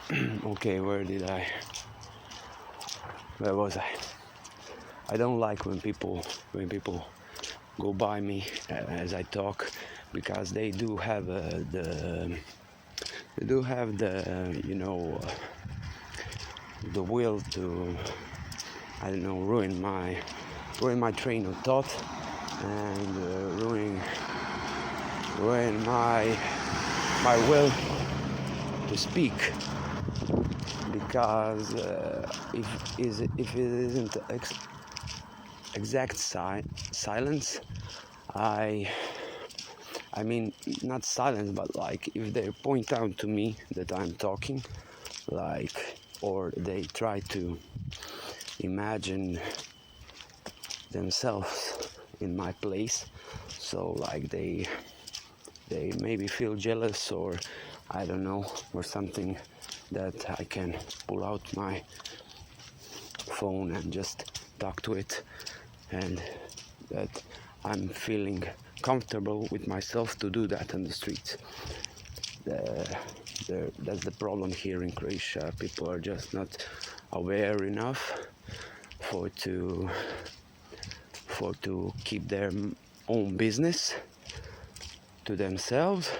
Okay, where was I? I don't like when people go by me as I talk, because they do have the will to, I don't know, ruin my train of thought, and ruin my will to speak, because if it isn't exact silence, I mean, not silence, but like if they point out to me that I'm talking, like, or they try to imagine themselves in my place, so like they maybe feel jealous, or I don't know, or something, that I can pull out my phone and just talk to it, and that I'm feeling comfortable with myself to do that on the streets. That's the problem here in Croatia. People are just not aware enough to keep their own business to themselves,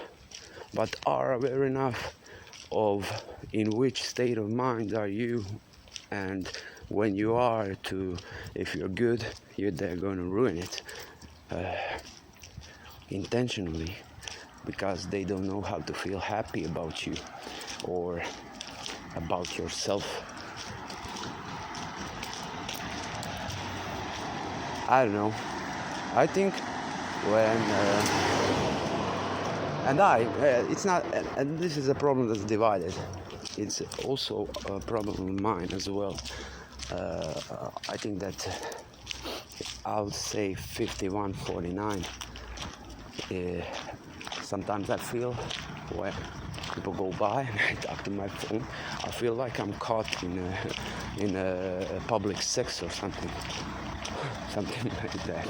but are aware enough of in which state of mind are you, and when you are to, if you're good, they're going to ruin it intentionally, because they don't know how to feel happy about you or about yourself. I don't know. I think when it's not, and this is a problem that's divided. It's also a problem of mine as well. I think that I'll say 51-49. Sometimes I feel when people go by and I talk to my phone, I feel like I'm caught in a public sex or something like that.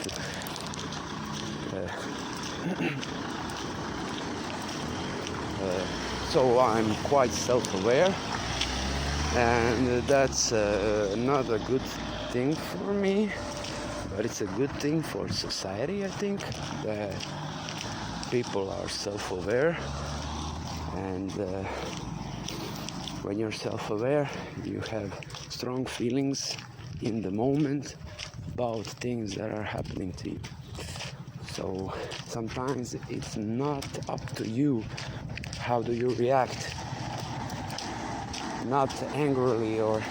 So I'm quite self-aware, and that's not a good thing for me, but it's a good thing for society, I think, that people are self-aware. And when you're self-aware, you have strong feelings in the moment about things that are happening to you. So sometimes it's not up to you. How do you react? Not angrily, or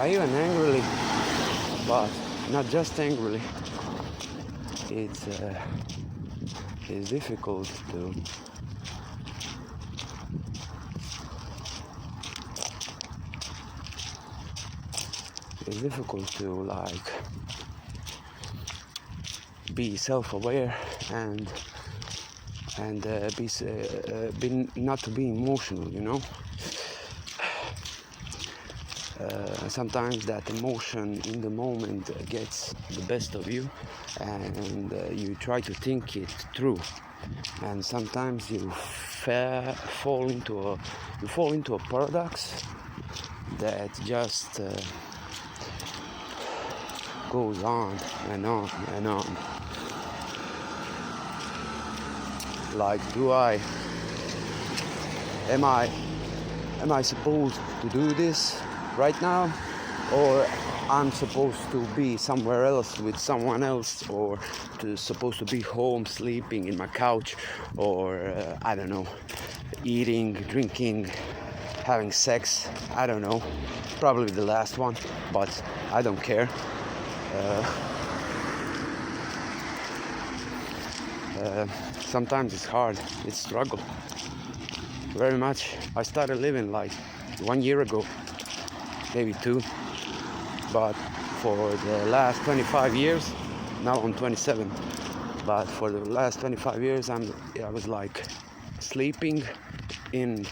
even angrily, but not just angrily. It's difficult to like be self-aware and be not to be emotional, you know. Sometimes that emotion in the moment gets the best of you, and you try to think it through, and sometimes you fall into a paradox that just goes on and on and on. Like, am I supposed to do this right now, or I'm supposed to be somewhere else with someone else, or supposed to be home sleeping in my couch, or I don't know, eating, drinking, having sex, I don't know, probably the last one, but I don't care. Sometimes it's hard, it's struggle, very much. I started living like 1 year ago, maybe 2, but for the last 25 years, now I'm 27, but for the last 25 years I was like sleeping in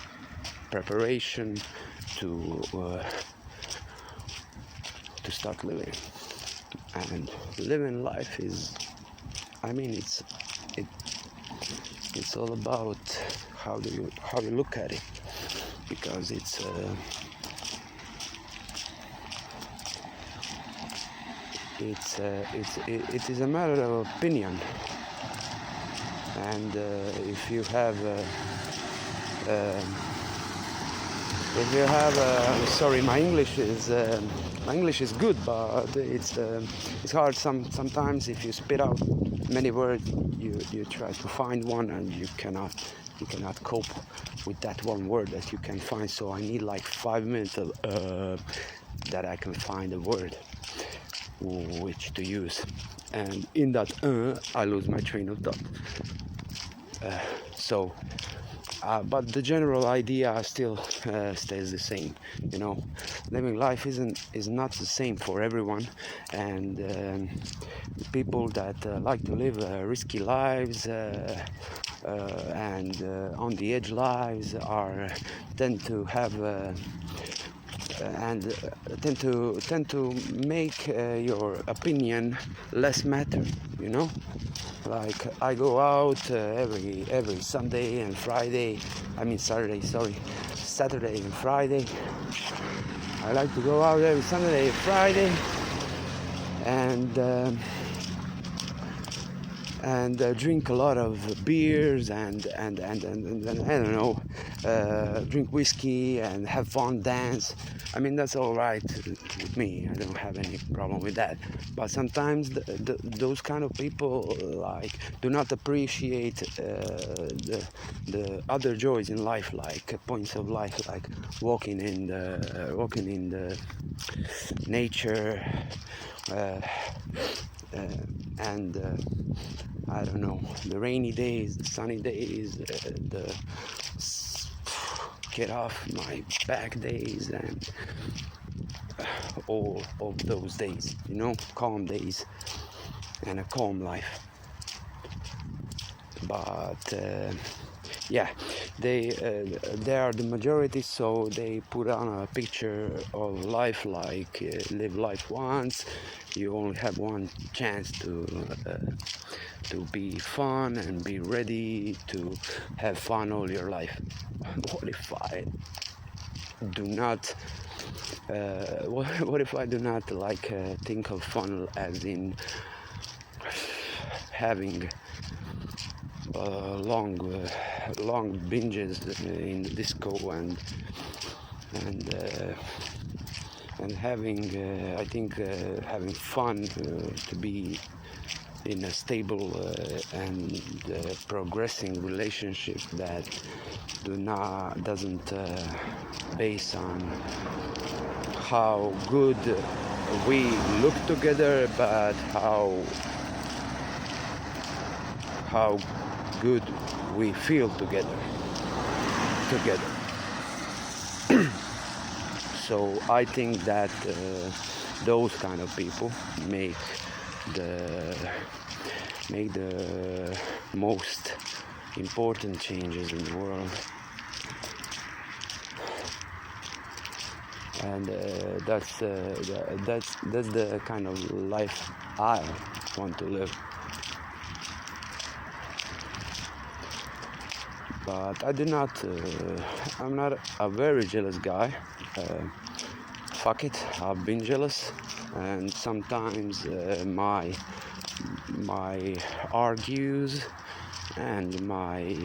preparation to start living. And living life is, I mean, it's all about how you look at it. because it is a matter of opinion. And if you have sorry, my English is good, but it's hard sometimes. If you spit out many words, you try to find one, and you cannot cope with that one word that you can find. So I need like 5 minutes of that I can find a word which to use, and in that I lose my train of thought. But the general idea still stays the same. Living life is not the same for everyone, and people that like to live risky lives and on the edge lives tend to have and tend to make your opinion less matter. Like I go out every Sunday and Friday. I mean Saturday, sorry, Saturday and Friday. I like to go out every Saturday and Friday, and drink a lot of beers and I don't know, drink whiskey and have fun, dance. I mean, that's all right with me. I don't have any problem with that. But sometimes those kind of people do not appreciate the other joys in life, like points of life, like walking in the nature, and I don't know, the rainy days, the sunny days, the get off my back days, and all of those days, calm days and a calm life. But yeah, they are the majority, so they put on a picture of life like live life once. You only have one chance to be fun and be ready to have fun all your life. What if I do not what if I do not think of fun as in having long binges in the disco and having I think having fun to be in a stable and progressing relationship that doesn't base on how good we look together, but how good we feel together. So I think that those kind of people make the most important changes in the world, and that's the kind of life I want to live. But I do not. I'm not a very jealous guy. Fuck it, I've been jealous, and sometimes my argues and my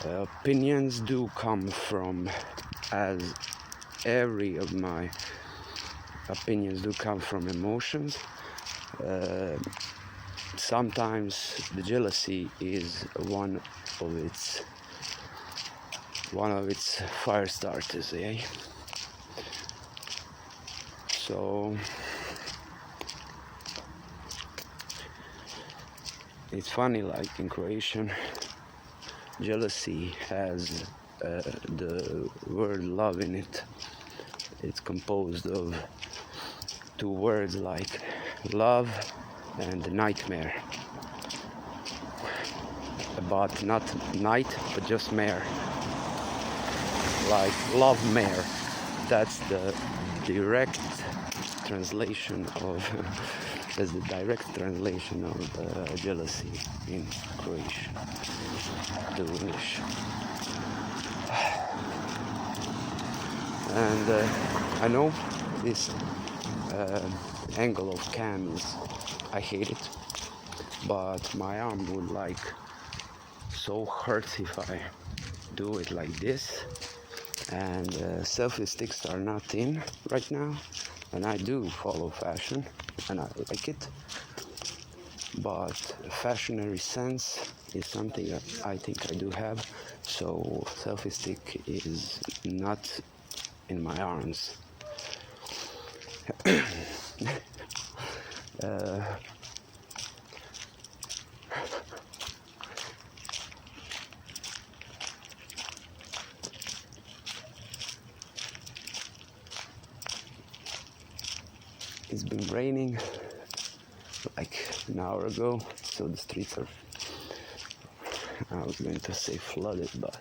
opinions do come from, as every of my opinions do come from emotions. Sometimes the jealousy is one of its fire starters, eh? So it's funny, like in Croatian, jealousy has the word love in it. It's composed of two words like love and nightmare, but not night, but just mare, like love mare. That's the direct translation of jealousy in Croatian to English. And I know this angle of cam is, I hate it, but my arm would like so hurt if I do it like this. And selfie sticks are not in right now, and I do follow fashion and I like it, but fashionary sense is something that I think I do have, so selfie stick is not in my arms. It's been raining like an hour ago, so the streets are, I was going to say flooded, but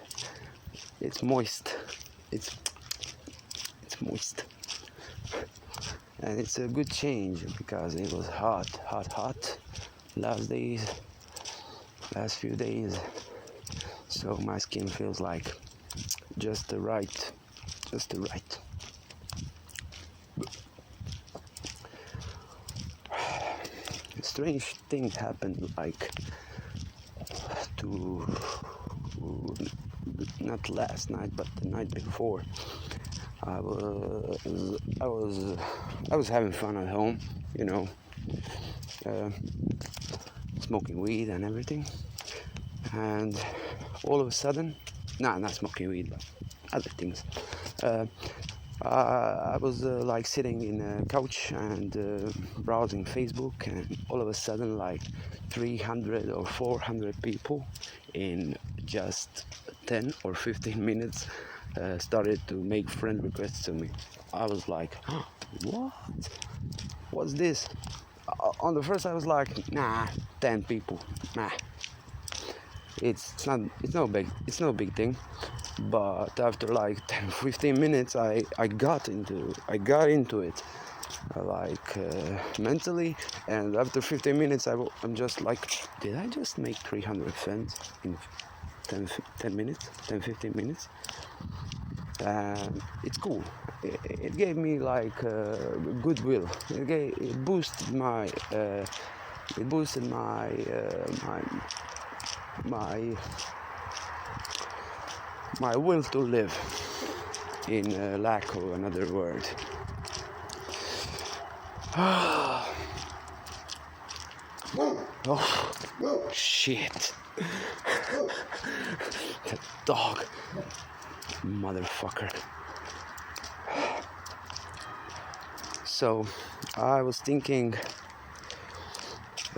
it's moist. It's moist. And it's a good change because it was hot last few days. So my skin feels like just the right. Strange things happened, like to not last night but the night before. I was having fun at home, smoking weed and everything, and all of a sudden, not smoking weed but other things, I was like sitting in a couch and browsing Facebook, and all of a sudden like 300 or 400 people in just 10 or 15 minutes started to make friend requests to me. I was like, what? What's this? On the first I was like, nah, 10 people, nah. It's no big thing. But after like 10-15 minutes I got into it, mentally, and after 15 minutes I'm just like, did I just make 300 friends in 10 minutes, 10-15 minutes? And it's cool. It gave me like goodwill. It boosted my my will to live, in lack of another word. Oh, shit. That dog. Motherfucker. So, I was thinking,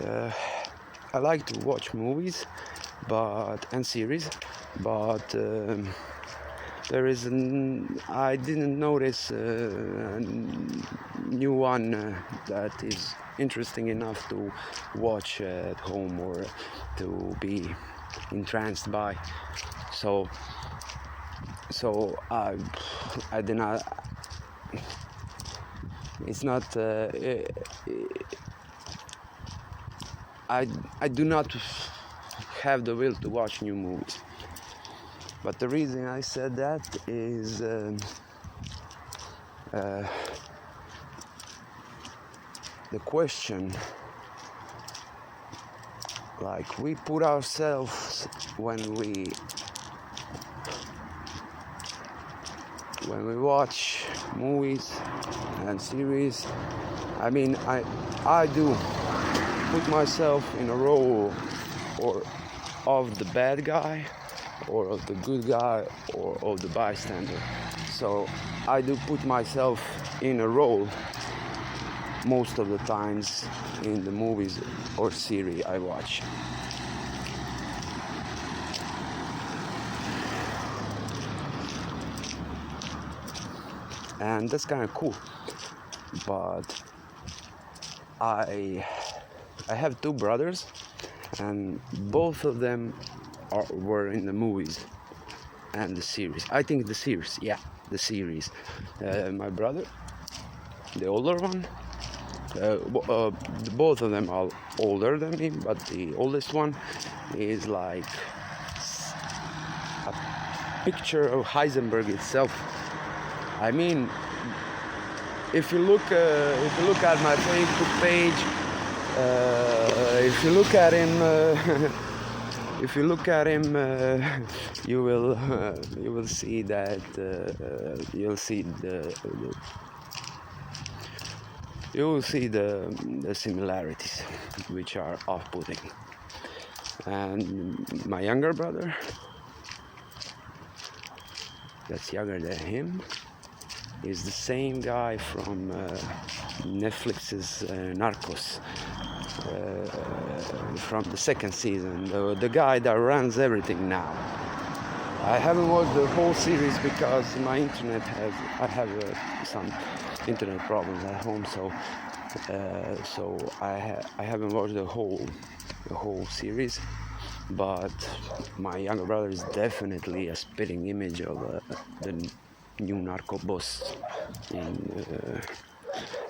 I like to watch movies and series, but there is I didn't notice a new one that is interesting enough to watch at home or to be entranced by. So I did not. It's not. I do not have the will to watch new movies. But the reason I said that is the question, like we put ourselves when we watch movies and series. I mean, I do put myself in a role or of the bad guy or of the good guy or of the bystander. So I do put myself in a role most of the times in the movies or series I watch. And that's kind of cool. But I have two brothers, and both of them were in the movies and the series. I think the series. My brother, the older one, both of them are older than me, but the oldest one is like a picture of Heisenberg itself. I mean, if you look at my Facebook page, if you look at him, if you look at him, you will see that you will see the similarities, which are off-putting. And my younger brother, that's younger than him, is the same guy from Netflix's Narcos, from the second season, the guy that runs everything now. I haven't watched the whole series because I have some internet problems at home, so I haven't watched the whole series. But my younger brother is definitely a spitting image of the new narco boss.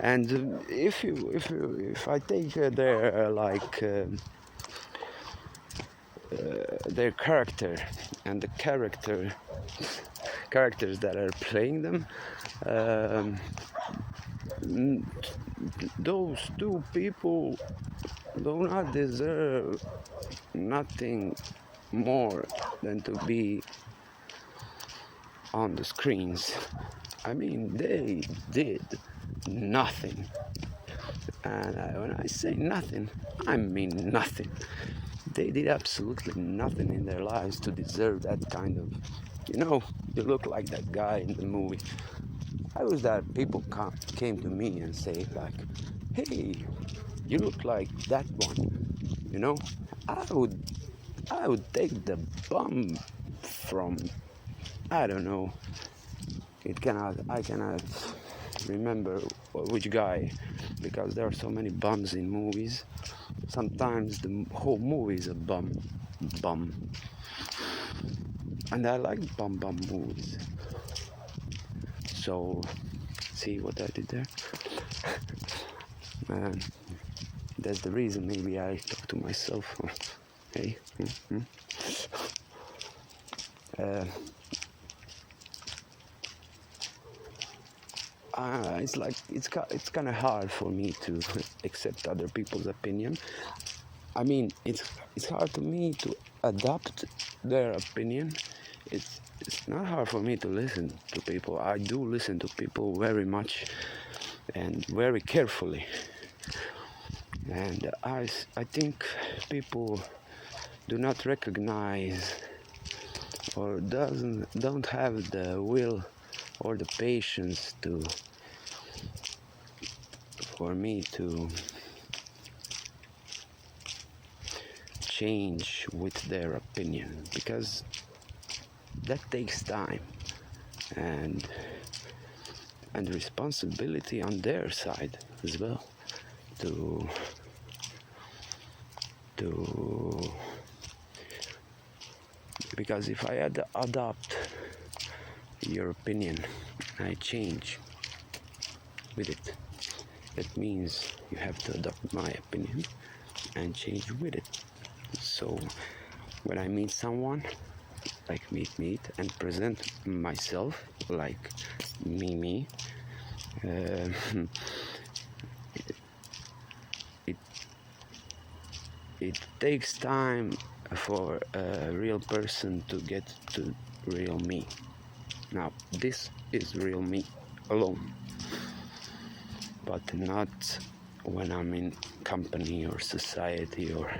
And if I take their character and the characters that are playing them, those two people do not deserve nothing more than to be on the screens. I mean, they did nothing, and when I say nothing, I mean nothing. They did absolutely nothing in their lives to deserve that kind of, you look like that guy in the movie. I wish that people came to me and say like, hey, you look like that one, I would take the bum from, I don't know, I cannot remember which guy, because there are so many bums in movies. Sometimes the whole movie is a bum, and I like bum movies. So, see what I did there? That's the reason maybe I talk to myself. Hey. It's kind of hard for me to accept other people's opinion. I mean, it's hard for me to adopt their opinion. It's not hard for me to listen to people. I do listen to people very much and very carefully. And I think people do not recognize or don't have the will or the patience for me to change with their opinion, because that takes time and responsibility on their side as well to because if I adopt your opinion, I change with it. That means you have to adopt my opinion and change with it. So when I meet someone, like meet and present myself like me, it takes time for a real person to get to real me. Now, this is real me alone, but not when I'm in company or society or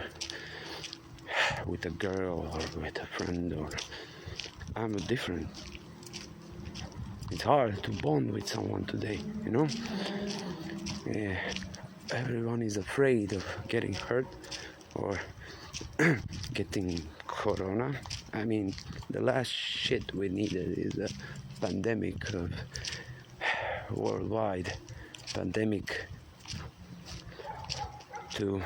with a girl or with a friend, or I'm different. It's hard to bond with someone today, everyone is afraid of getting hurt or getting corona. I mean, the last shit we needed is a pandemic of worldwide pandemic to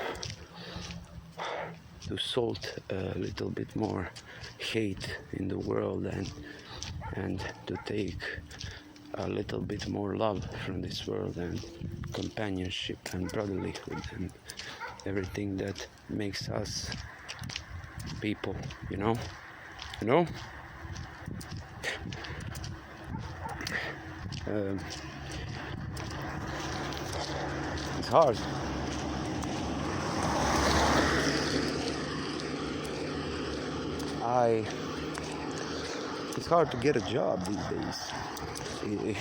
salt a little bit more hate in the world and to take a little bit more love from this world and companionship and brotherlyhood and everything that makes us people, you know? Um, it's hard. It's hard to get a job these days.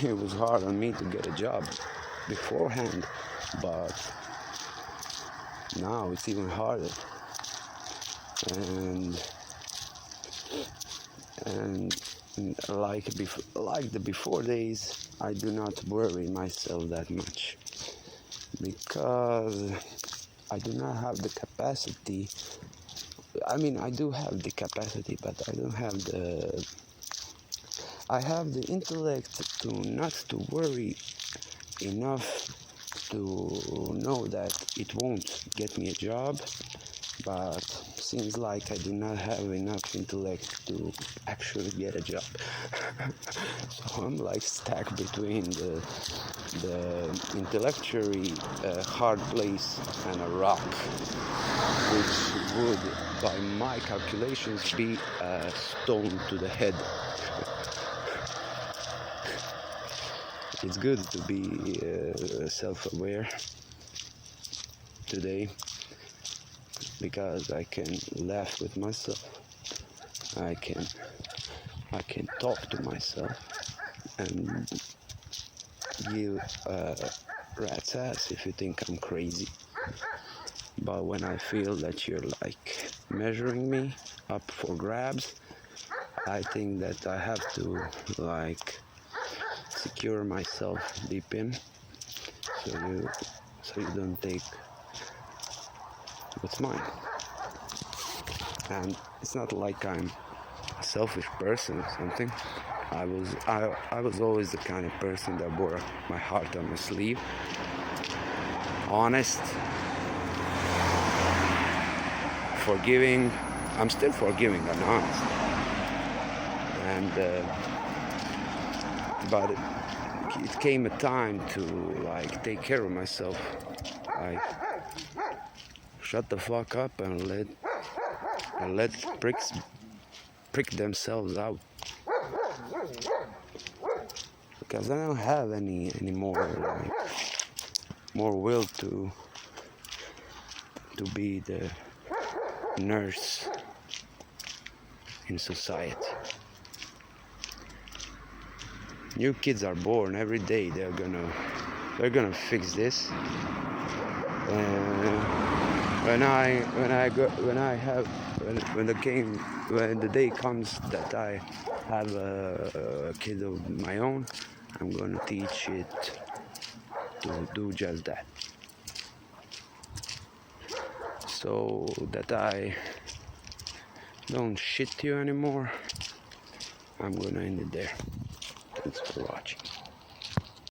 It was hard on me to get a job beforehand, but now it's even harder. And like the before days, I do not worry myself that much because I do not have the capacity. I mean, I do have the capacity, but I don't have I have the intellect to not to worry enough to know that it won't get me a job, but seems like I do not have enough intellect to actually get a job. So I'm like stuck between the intellectually hard place and a rock, which would, by my calculations, be a stone to the head. It's good to be self-aware today because I can laugh with myself. I can talk to myself and give a rat's ass if you think I'm crazy. But when I feel that you're like measuring me up for grabs, I think that I have to like secure myself deep in so you don't take what's mine. And it's not like I'm a selfish person or something. I was always the kind of person that wore my heart on my sleeve, honest, forgiving. I'm still forgiving and honest, and but it came a time to like take care of myself. Like shut the fuck up and let pricks prick themselves out, because I don't have any more like more will to be the nurse in society. New kids are born every day. They're gonna fix this. When the day comes that I have a kid of my own, I'm gonna teach it to do just that, so that I don't shit you anymore. I'm gonna end it there. Thanks for watching.